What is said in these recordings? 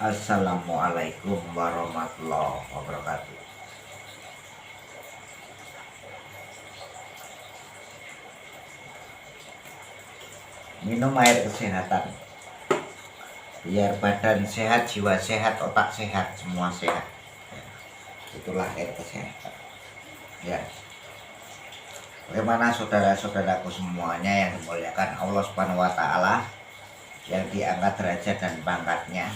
Assalamualaikum warahmatullahi wabarakatuh. Minum air kesehatan, biar badan sehat, jiwa sehat, otak sehat, semua sehat. Itulah air kesehatan. Ya, bagaimana saudara-saudaraku semuanya yang dimuliakan Allah Subhanahu Wa Taala, yang diangkat derajat dan pangkatnya,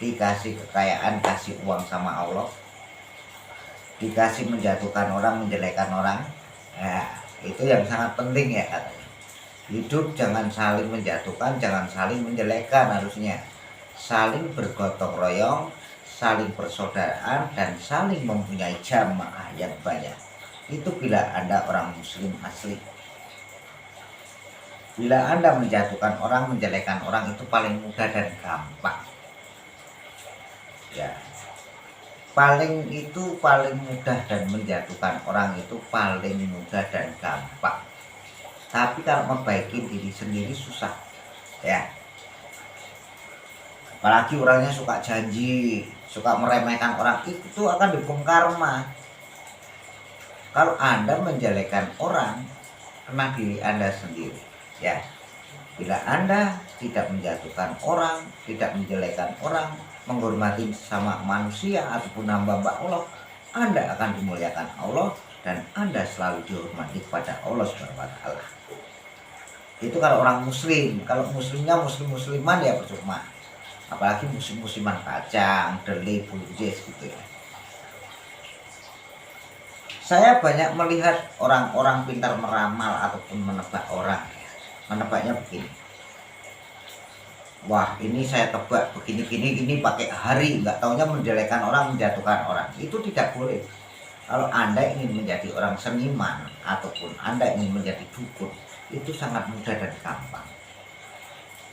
dikasih kekayaan, kasih uang sama Allah, dikasih menjatuhkan orang, menjelekkan orang. Nah, itu yang sangat penting ya katanya. Hidup jangan saling menjatuhkan, jangan saling menjelekkan, harusnya saling bergotong royong, saling persaudaraan, dan saling mempunyai jamaah yang banyak. Itu bila Anda orang muslim asli. Bila Anda menjatuhkan orang, menjelekkan orang, itu paling mudah dan gampang. Ya, paling mudah, dan menjatuhkan orang itu paling mudah dan gampang. Tapi kalau membaiki diri sendiri susah, ya. Apalagi orangnya suka janji, suka meremehkan orang, itu akan dihukum karma. Kalau Anda menjelekkan orang, kena diri Anda sendiri, ya. Bila Anda tidak menjatuhkan orang, tidak menjelekkan orang, menghormati sama manusia ataupun hamba Allah, Anda akan dimuliakan Allah, dan Anda selalu dihormati kepada Allah Subhanahu Wa Taala. Itu kalau orang muslim. Kalau muslimnya musliman ya percuma, apalagi musliman kacang, deli, buljes gitu ya. Saya banyak melihat orang-orang pintar meramal ataupun menebak orang. Menebaknya begini, wah ini saya tebak begini pakai hari, nggak taunya menjelekkan orang, menjatuhkan orang. Itu tidak boleh. Kalau Anda ingin menjadi orang seniman ataupun Anda ingin menjadi dukun, itu sangat mudah dan gampang.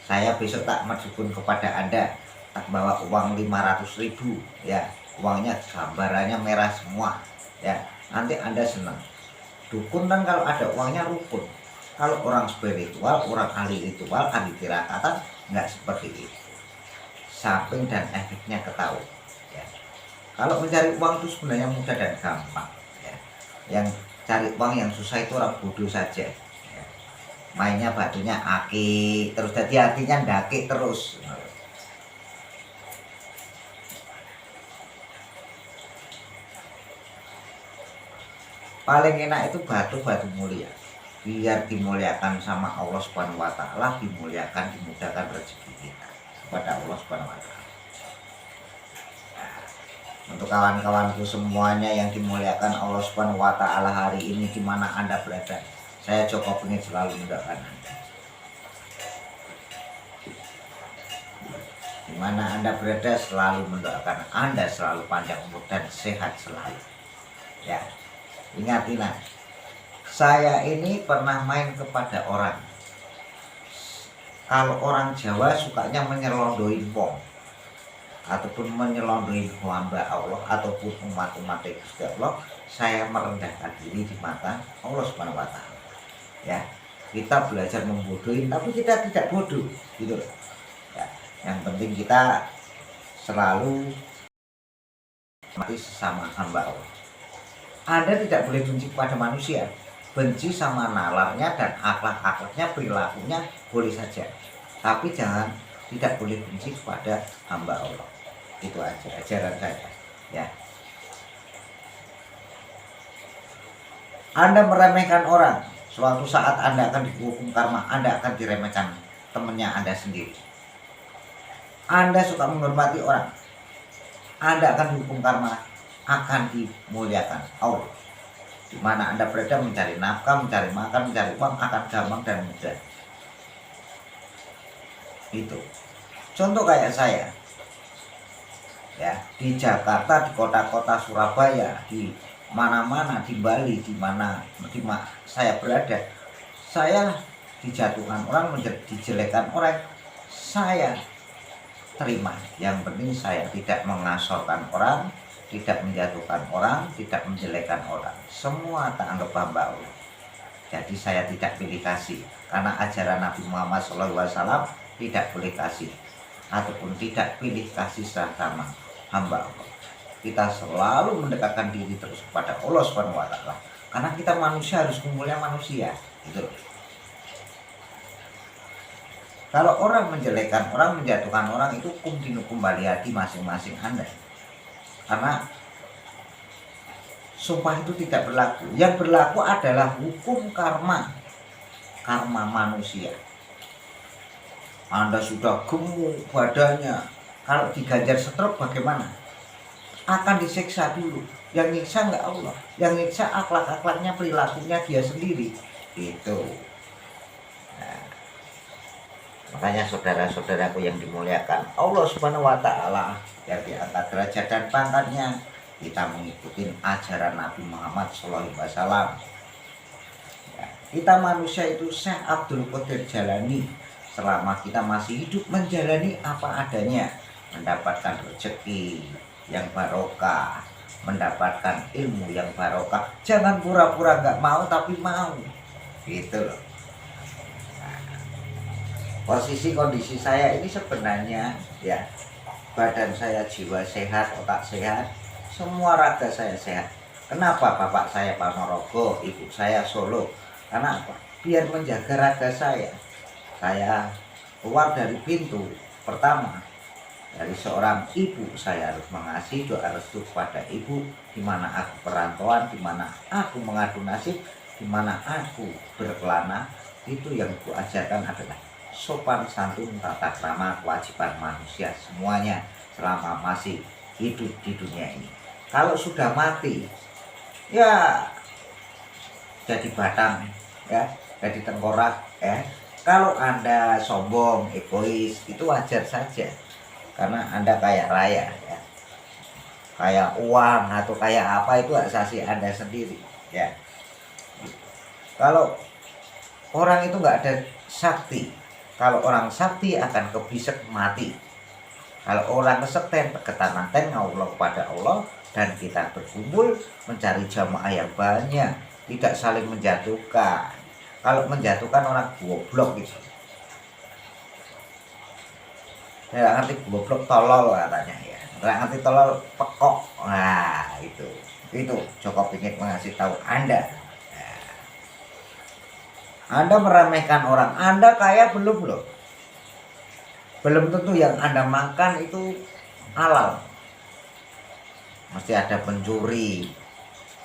Saya besok tak dukun kepada Anda, tak bawa uang 500.000, ya, uangnya gambarannya merah semua, ya, nanti Anda senang. Dukun kan kalau ada uangnya rukun. Kalau orang spiritual, orang ahli ritual, ahli tirakatan, nggak seperti itu. Samping dan efeknya ketahui. Ya. Kalau mencari uang itu sebenarnya mudah dan gampang. Ya. Yang cari uang yang susah itu orang bodoh saja. Ya. Mainnya batunya aki, terus jadi hatinya ndaki terus. Paling enak itu batu-batu mulia. Biar dimuliakan sama Allah Subhanahu Wa Taala, dimuliakan, dimudahkan rezeki kita kepada Allah Subhanahu Wa Taala. Untuk kawan-kawanku semuanya yang dimuliakan Allah Subhanahu Wa Taala hari ini, di mana Anda berada, saya Joko ingin selalu mendoakan Anda. Di mana Anda berada, selalu mendoakan Anda selalu panjang umur dan sehat selalu. Ya, ingat, saya ini pernah main kepada orang. Kalau orang Jawa sukanya menyelondoin wong, ataupun menyelondoin hamba Allah ataupun umat-umat Gusti Allah, saya merendahkan diri di mata Allah Subhanahu Wa Taala. Ya, kita belajar membodohin, tapi kita tidak bodoh, gitu. Ya, yang penting kita selalu mati sesama hamba Allah. Anda tidak boleh benci kepada manusia, benci sama nalarnya dan akhlak-akhlaknya, perilakunya boleh saja, tapi tidak boleh benci kepada hamba Allah. Itu aja ajaran saya, ya. Anda meremehkan orang, suatu saat Anda akan dihukum karma, Anda akan diremehkan temannya Anda sendiri. Anda suka menghormati orang, Anda akan dihukum karma, akan dimuliakan Allah. Di mana Anda berada, mencari nafkah, mencari makan, mencari uang akan gampang dan mudah. Itu contoh kayak saya, ya, di Jakarta, di kota-kota Surabaya, di mana-mana, di Bali, di mana saya berada, saya dijatuhkan orang, dijelekan orang, saya terima. Yang penting saya tidak mengasorkan orang, tidak menjatuhkan orang, tidak menjelekkan orang. Semua tak anggap hamba Allah. Jadi saya tidak pilih kasih, karena ajaran Nabi Muhammad SAW tidak boleh kasih. ataupun tidak pilih kasih sama hamba Allah. Kita selalu mendekatkan diri terus kepada Allah Subhanahu wa taala. Karena kita manusia harus kumpulnya manusia, gitu. Kalau orang menjelekkan orang, menjatuhkan orang, itu kembali hati masing-masing Anda. Karena sumpah itu tidak berlaku. Yang berlaku adalah hukum karma manusia. Anda sudah gemuk badannya, kalau diganjar stroke bagaimana? Akan disiksa dulu. Yang nyiksa enggak Allah, yang nyiksa akhlak-akhlaknya, perilakunya dia sendiri. Itu. Nah, makanya saudara-saudaraku yang dimuliakan Allah Subhanahu wa taala, yang diangkat derajat dan pangkatnya, kita mengikuti ajaran Nabi Muhammad SAW. Ya, kita manusia itu Syekh Abdul Qadir Jalani, selama kita masih hidup menjalani apa adanya, mendapatkan rezeki yang barokah, mendapatkan ilmu yang barokah. Jangan pura-pura nggak mau tapi mau, gitu loh. Posisi kondisi saya ini sebenarnya ya, badan saya jiwa sehat, otak sehat, semua raga saya sehat. Kenapa bapak saya Ponorogo, ibu saya Solo? Karena apa? Biar menjaga raga saya. Saya keluar dari pintu pertama dari seorang ibu, saya harus mengasih doa restu kepada ibu, di mana aku perantauan, di mana aku mengadu nasib, di mana aku berkelana. Itu yang ku ajarkan adalah sopan santun, tata krama, kewajiban manusia semuanya selama masih hidup di dunia ini. Kalau sudah mati, ya jadi batang, ya jadi tengkorak, ya. Kalau Anda sombong, egois, itu wajar saja, karena Anda kaya raya, ya. Kayak uang atau kayak apa itu asasi Anda sendiri, ya. Kalau orang itu nggak ada sakti, kalau orang sakti akan kebisek mati. Kalau orang kesekten, ketananten Allah kepada Allah, dan kita berkumpul mencari jamaah yang banyak, tidak saling menjatuhkan. Kalau menjatuhkan orang goblok gitu. Nggak ngerti goblok tolol katanya ya. Nggak ngerti tolol pekok. Nah itu Joko Pinget mengasih tahu Anda. Anda meremehkan orang, Anda kaya belum loh. Belum tentu yang Anda makan itu halal. Mesti ada pencuri,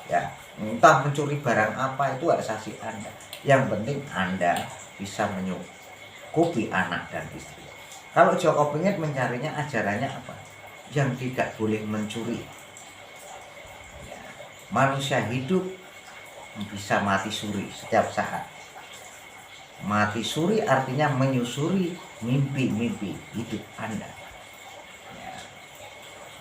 ya. Entah mencuri barang apa, itu asasi Anda. Yang penting Anda bisa menyukupi anak dan istri. Kalau Joko Pinget mencarinya ajarannya apa? Yang tidak boleh mencuri. Ya. Manusia hidup bisa mati suri setiap saat. Mati suri artinya menyusuri mimpi-mimpi hidup Anda. Ya.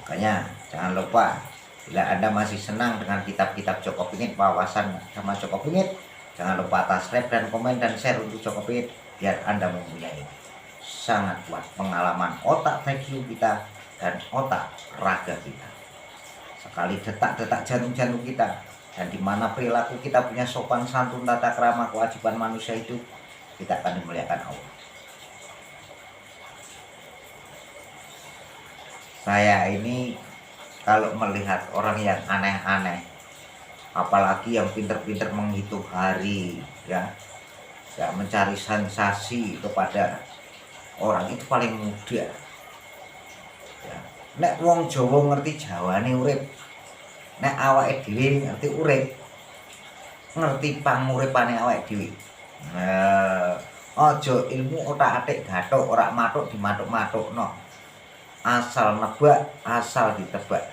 Makanya jangan lupa, bila Anda masih senang dengan kitab-kitab Joko Pinget, wawasan sama Joko Pinget, jangan lupa subscribe dan komen dan share untuk Joko Pinget, biar Anda mempunyai sangat kuat pengalaman otak IQ kita dan otak raga kita. Sekali detak-detak jantung-jantung kita, dan di mana perilaku kita punya sopan santun, tata krama, kewajiban manusia hidup, kita akan dimuliakan Allah. Saya ini kalau melihat orang yang aneh-aneh, apalagi yang pinter-pinter menghitung hari, ya mencari sensasi kepada orang, itu paling mudah. Ya. Nek wong Jawa ngerti Jawane urip, nek awake dhewe ngerti urip, ngerti panguripane awake dhewe. Ojo ilmu otak-atik gathuk, ora mathuk dimathuk-mathukno. Asal nebak, asal ditebak.